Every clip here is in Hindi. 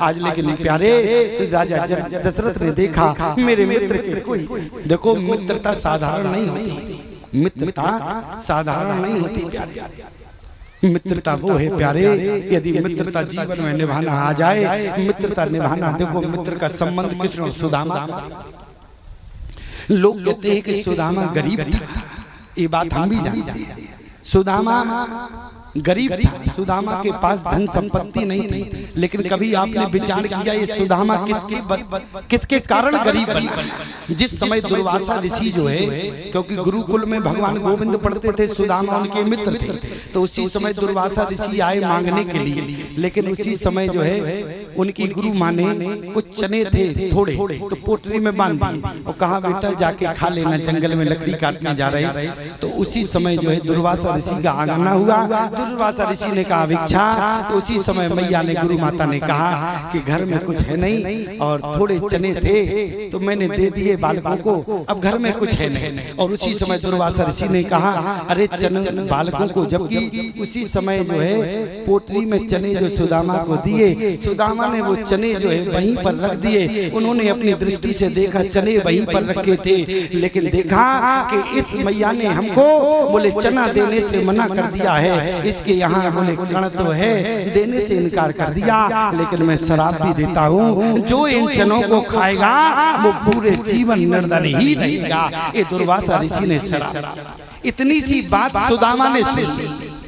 आज लेकिन प्यारे राजा दशरथ ने देखा मेरे मित्र के कोई, देखो मित्रता साधारण नहीं होती, मित्रता साधारण नहीं होती प्यारे। मित्रता वो है प्यारे, यदि मित्रता जीवन में निभाना आ जाए, मित्रता निभाना। देखो मित्र का संबंध कृष्ण और सुदामा। लोग कहते हैं कि सुदामा गरीब था, ये बात हम भी जानते हैं। सुदामा गरीब था, सुदामा के पास धन संपत्ति नहीं थी, लेकिन कभी आपने विचार किया ये सुदामा किसके कारण गरीब बना? जिस समय दुर्वासा ऋषि जो है, क्योंकि गुरुकुल में भगवान गोविंद पढ़ते थे, सुदामा उनके मित्र थे, तो उसी समय दुर्वासा ऋषि आए मांगने के लिए। लेकिन उसी समय जो है उनकी गुरु माँ ने कुछ चने थे थोड़े, तो पोटरी में बांध दिए और कहा बेटा जाके खा लेना, जंगल में लकड़ी काटने जा रहे। तो उसी समय जो है दुर्वासा ऋषि का आगमन हुआ। दुर्वासा ऋषि ने कहा भिक्षा, तो उसी समय मैया ने, गुरु माता ने कहा कि घर में कुछ है नहीं और थोड़े चने थे तो मैंने दे दिए बालकों को, अब घर में कुछ है नहीं। और उसी समय दुर्वासा ऋषि ने कहा अरे चने बालकों को, जबकि उसी समय जो है पोटरी में चने जो सुदामा को दिए, सुदामा ने वो चने जो है वहीं पर रख दिए। उन्होंने अपनी दृष्टि से देखा चने वहीं पर रखे थे, लेकिन देखा कि इस मैया ने हमको बोले चना देने से मना कर दिया है, इसके यहाँ बोले कण तो है, देने से इनकार कर दिया। लेकिन मैं शराब भी देता हूँ, जो इन चनों को खाएगा वो पूरे जीवन निर्धन ही रहेगा। ये दुर्वासा ऋषि ने शराब, इतनी सी बात सुदामा ने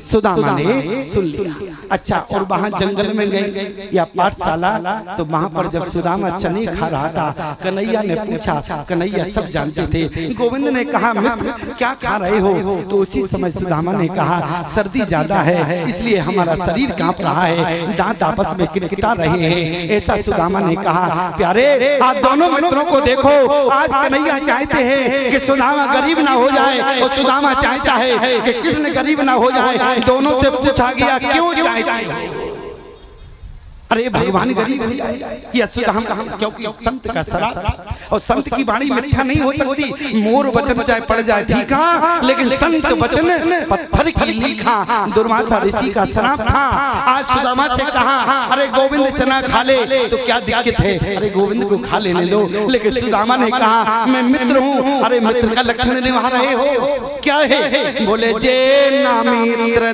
सुन लिया। अच्छा, और वहां जंगल में गए या पाठशाला, तो वहां पर जब सुदामा चने खा रहा था, कन्हैया ने पूछा, कन्हैया सब जानते थे, गोविंद ने कहा मित्र क्या खा रहे हो? तो उसी समय सुदामा ने कहा सर्दी ज्यादा है इसलिए हमारा शरीर कांप रहा है, दांत आपस में किटकिटा रहे हैं। ऐसा सुदामा ने कहा। प्यारे आप दोनों मित्रों को देखो, आज कन्हैया चाहते हैं कि सुदामा गरीब ना हो जाए और सुदामा चाहता है कि कृष्ण गरीब ना हो जाए। दोनों से पूछा गया क्यों चाहते हो? अरे भगवान गरीब हो जाए या सुदामा, क्योंकि संत का शराब और संत की वाणी मीठा नहीं हो सकती। मोर वचन चाहे पड़ जाए फीका, लेकिन संत वचन पत्थर की लीखा। दुर्वासा ऋषि का शराब था। आज सुदामा से कहा अरे गोविंद चना खा ले, तो क्या दिक्कत है? अरे गोविंद को खा लेने दो। लेकिन सुदामा ने कहा मैं मित्र हूँ। अरे मित्र का लक्षण निभा रहे हो, क्या है? बोले जे ना मित्र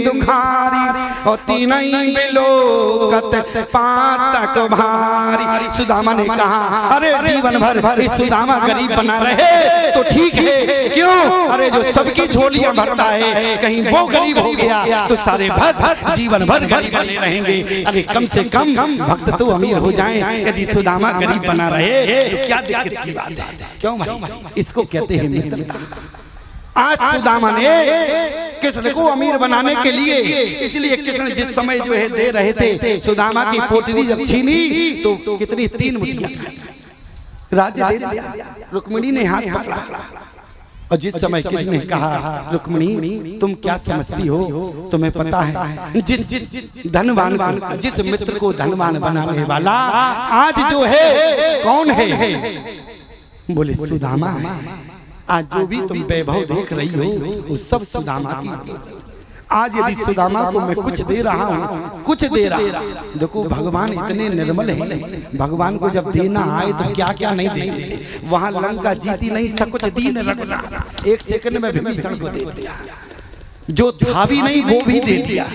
दुखारी और नहीं बिलोकत पातक भारी। सुदामा ने कहा अरे जीवन भर इस सुदामा गरीब बना रहे तो ठीक है, क्यों? अरे जो सबकी झोलियां भरता है, कहीं वो गरीब हो गया तो सारे भक्त जीवन भर गरीब बने रहेंगे। अरे कम से कम भक्त तो अमीर हो जाएं। यदि सुदामा गरीब बना रहे तो क्या दिक्कत की बात है? क्यों भाई? इसको कहते हैं मित्रता। आज सुदामा ने कृष्ण को अमीर बनाने के लिए, इसलिए कृष्ण जिस समय जो है दे रहे थे, सुदामा की पोटली जब छीनी तो कितनी 3 मुट्ठियां राजा दे दिया। रुक्मिणी ने हाथ पकड़ा और जिस समय कृष्ण ने कहा रुक्मिणी तुम क्या समझती हो, तुम्हें पता है जिस धनवान, जिस मित्र को धनवान बनाने वाला आज जो है कौन है? बोले सुदामा है। आज जो भी तुम वैभव देख रही हो वो सब सुदामा की। आज यदि सुदामा को मैं कुछ दे रहा हूँ, कुछ दे रहा, देखो भगवान इतने निर्मल हैं, भगवान को जब देना आए तो क्या क्या नहीं देते। वहां लंका जीती नहीं, सब कुछ दीन रखना, 1 सेकंड में विभीषण को दे दिया, जो था भी नहीं वो भी दे दिया।